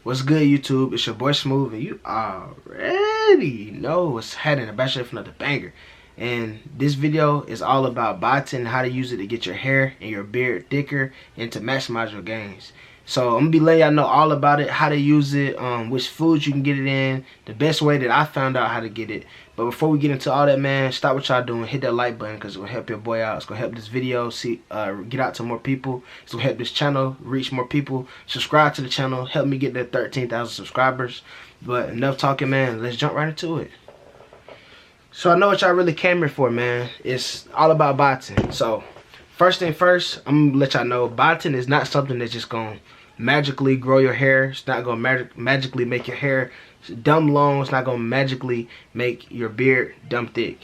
What's good, YouTube? It's your boy Smooth, and you already know what's happening. A bachelor for another banger. And this video is all about biotin, how to use it to get your hair and your beard thicker and to maximize your gains. So I'm gonna be letting y'all know all about it, how to use it, which foods you can get it in, the best way that I found out how to get it. But before we get into all that, man, stop what y'all doing, hit that like button because it will help your boy out. It's gonna help this video get out to more people. It's gonna help this channel reach more people. Subscribe to the channel, help me get that 13,000 subscribers. But enough talking, man. Let's jump right into it. So I know what y'all really came here for, man. It's all about biotin. So first thing first, I'm gonna let y'all know biotin is not something that's just gonna magically grow your hair. It's not gonna magically make your hair dumb long. It's not gonna magically make your beard dumb thick.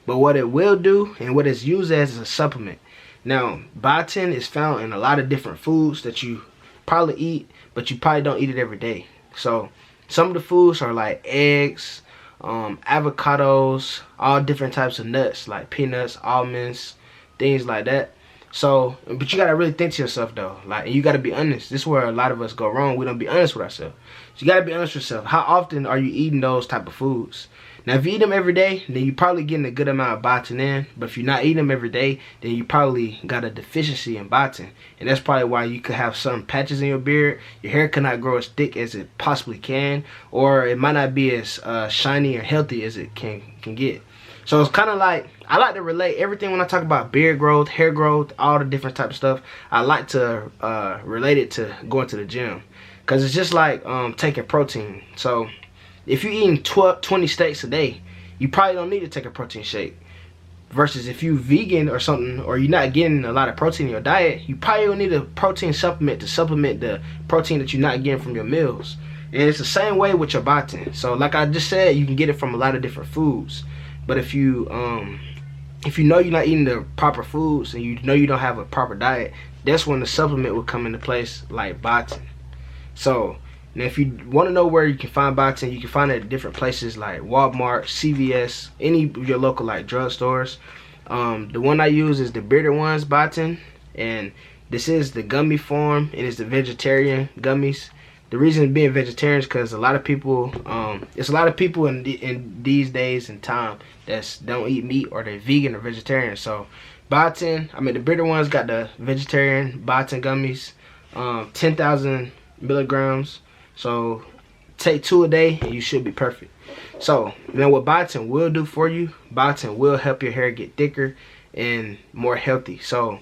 But what it will do and what it's used as is a supplement. Now, biotin is found in a lot of different foods that you probably eat, but you probably don't eat it every day. So some of the foods are like eggs, avocados, all different types of nuts like peanuts, almonds, things like that. So, but you gotta really think to yourself though, like, and you gotta be honest. This is where a lot of us go wrong. We don't be honest with ourselves. So you gotta be honest with yourself. How often are you eating those type of foods? Now, if you eat them every day, then you're probably getting a good amount of biotin in. But if you're not eating them every day, then you probably got a deficiency in biotin, and that's probably why you could have some patches in your beard. Your hair cannot grow as thick as it possibly can, or it might not be as shiny or healthy as it can get. So it's kind of like, I like to relate everything when I talk about beard growth, hair growth, all the different type of stuff. I like to relate it to going to the gym, because it's just like taking protein. So if you're eating 20 steaks a day, you probably don't need to take a protein shake. Versus if you vegan or something, or you're not getting a lot of protein in your diet, you probably will need a protein supplement to supplement the protein that you're not getting from your meals. And it's the same way with your biotin. So like I just said, you can get it from a lot of different foods. But if you know you're not eating the proper foods and you know you don't have a proper diet, that's when the supplement will come into place, like biotin. So now if you want to know where you can find biotin, you can find it at different places like Walmart, CVS, any of your local like drugstores. The one I use is the Bearded Ones biotin, and this is the gummy form, and it's the vegetarian gummies. The reason being vegetarian is because a lot of people, it's a lot of people in these days and time that don't eat meat, or they're vegan or vegetarian. So biotin, the Bearded Ones got the vegetarian biotin gummies, 10,000 milligrams. So take 2 a day and you should be perfect. So then what biotin will do for you, biotin will help your hair get thicker and more healthy. So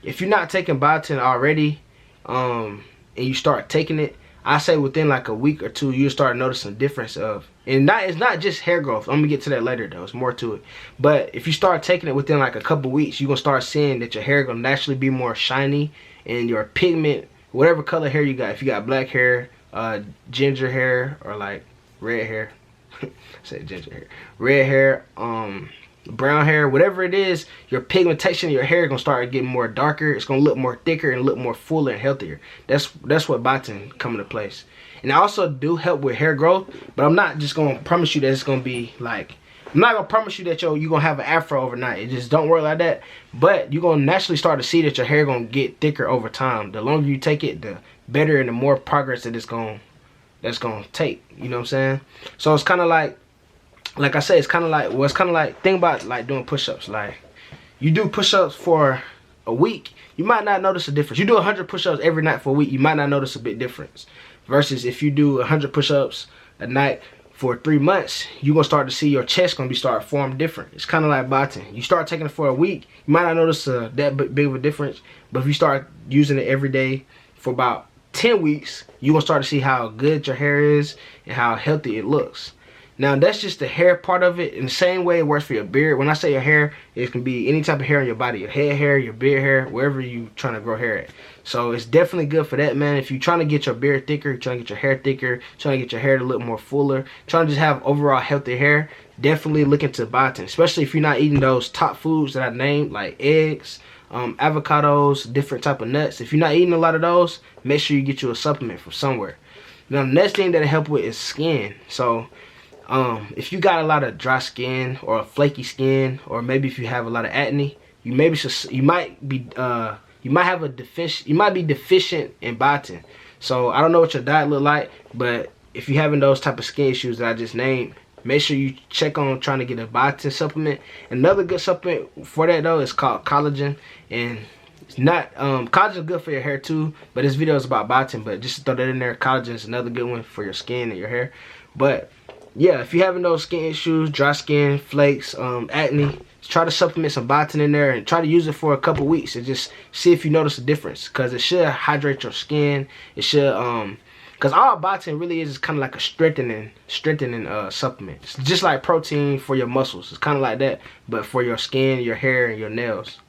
if you're not taking biotin already, and you start taking it, I say within like a week or two, you'll start noticing a difference of, and it's not just hair growth. I'm gonna get to that later though, it's more to it. But if you start taking it within like a couple weeks, you're gonna start seeing that your hair gonna naturally be more shiny, and your pigment, whatever color hair you got, if you got black hair, ginger hair, or like red hair, I said ginger hair, red hair, brown hair, whatever it is, your pigmentation in your hair is gonna start getting more darker. It's gonna look more thicker and look more fuller and healthier. That's what biotin come into place. And I also do help with hair growth, but I'm not just gonna promise you that it's gonna be like, I'm not gonna promise you that you're gonna have an afro overnight. It just don't work like that. But you're gonna naturally start to see that your hair gonna get thicker over time. The longer you take it, the better and the more progress that that's gonna take. You know what I'm saying? So it's kind of like I say, it's kind of like, well, it's kind of like, think about like doing push-ups. Like, you do push-ups for a week, you might not notice a difference. You do 100 push-ups every night for a week, you might not notice a big difference. Versus if you do 100 push-ups a night for 3 months, you're gonna start to see your chest gonna start forming different. It's kind of like biotin. You start taking it for a week, you might not notice that big of a difference. But if you start using it every day for about 10 weeks, you're gonna start to see how good your hair is and how healthy it looks. Now that's just the hair part of it. In the same way it works for your beard. When I say your hair, it can be any type of hair on your body. Your head hair, your beard hair, wherever you trying to grow hair at. So it's definitely good for that, man. If you're trying to get your beard thicker, you're trying to get your hair thicker, trying to get your hair to look more fuller, trying to just have overall healthy hair, definitely look into biotin. Especially if you're not eating those top foods that I named, like eggs, avocados, different type of nuts. If you're not eating a lot of those, make sure you get you a supplement from somewhere. Now the next thing that'll help with is skin. So if you got a lot of dry skin or flaky skin, or maybe if you have a lot of acne, you might be deficient in biotin. So I don't know what your diet look like, but if you're having those type of skin issues that I just named, make sure you check on trying to get a biotin supplement. Another good supplement for that though is called collagen, and it's not collagen is good for your hair too, but this video is about biotin. But just to throw that in there, collagen is another good one for your skin and your hair. But yeah, if you're having those skin issues, dry skin, flakes, acne, try to supplement some biotin in there and try to use it for a couple weeks and just see if you notice a difference, because it should hydrate your skin. It should because all biotin really is kind of like a strengthening supplement. It's just like protein for your muscles. It's kind of like that, but for your skin, your hair, and your nails.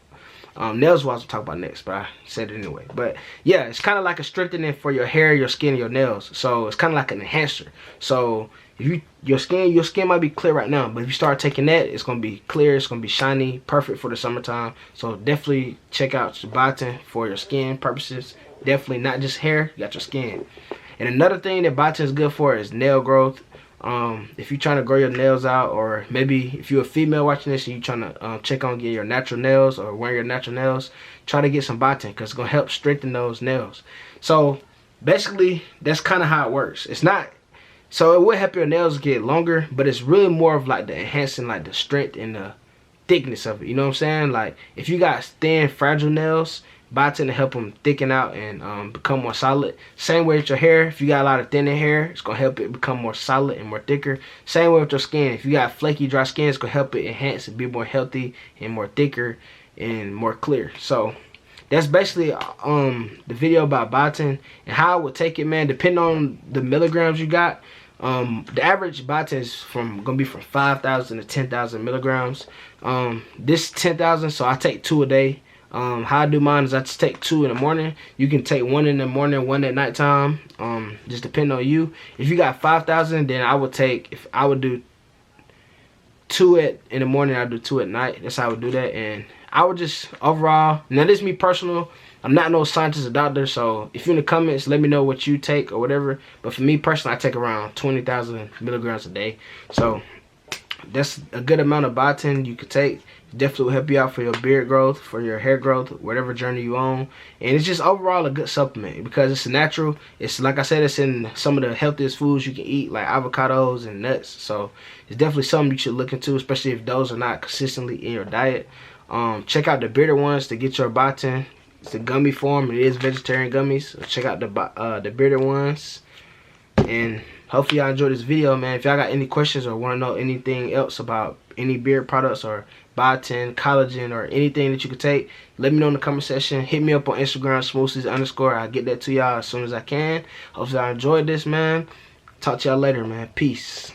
Nails was I'll talk about next, but I said it anyway. But yeah, it's kind of like a strengthening for your hair, your skin, and your nails. So it's kind of like an enhancer. So if your skin might be clear right now, but if you start taking that, it's gonna be clear, it's gonna be shiny, perfect for the summertime. So definitely check out biotin for your skin purposes. Definitely not just hair, you got your skin. And another thing that biotin is good for is nail growth. If you're trying to grow your nails out, or maybe if you're a female watching this and you're trying to check on getting your natural nails or wearing your natural nails, try to get some biotin, because it's going to help strengthen those nails. So basically that's kind of how it works. It's not, so it will help your nails get longer, but it's really more of like the enhancing, like the strength and the thickness of it. You know what I'm saying? Like if you got thin, fragile nails, biotin to help them thicken out and become more solid. Same way with your hair. If you got a lot of thinning hair, it's gonna help it become more solid and more thicker. Same way with your skin. If you got flaky, dry skin, it's gonna help it enhance and be more healthy and more thicker and more clear. So that's basically the video about biotin and how I would take it, man. Depending on the milligrams you got. The average biotin is gonna be from 5,000 to 10,000 milligrams. This 10,000, so I take 2 a day. How I do mine is I just take 2 in the morning. You can take 1 in the morning, 1 at nighttime. Just depending on you. If you got 5,000, then I would do 2 in the morning, I do 2 at night. That's how I would do that. And I would just overall, now this is me personal. I'm not no scientist or doctor, so if you're in the comments, let me know what you take or whatever. But for me personally, I take around 20,000 milligrams a day. So that's a good amount of biotin you could take. Definitely will help you out for your beard growth, for your hair growth, whatever journey you on. And it's just overall a good supplement because it's natural. It's like I said, it's in some of the healthiest foods you can eat, like avocados and nuts. So it's definitely something you should look into, especially if those are not consistently in your diet. Check out the bearded ones to get your biotin. It's a gummy form. It is vegetarian gummies. So check out the bearded ones. And hopefully y'all enjoyed this video, man. If y'all got any questions or want to know anything else about any beard products or biotin, collagen, or anything that you could take, let me know in the comment section. Hit me up on Instagram, smoothies_. I'll get that to y'all as soon as I can. Hopefully y'all enjoyed this, man. Talk to y'all later, man. Peace.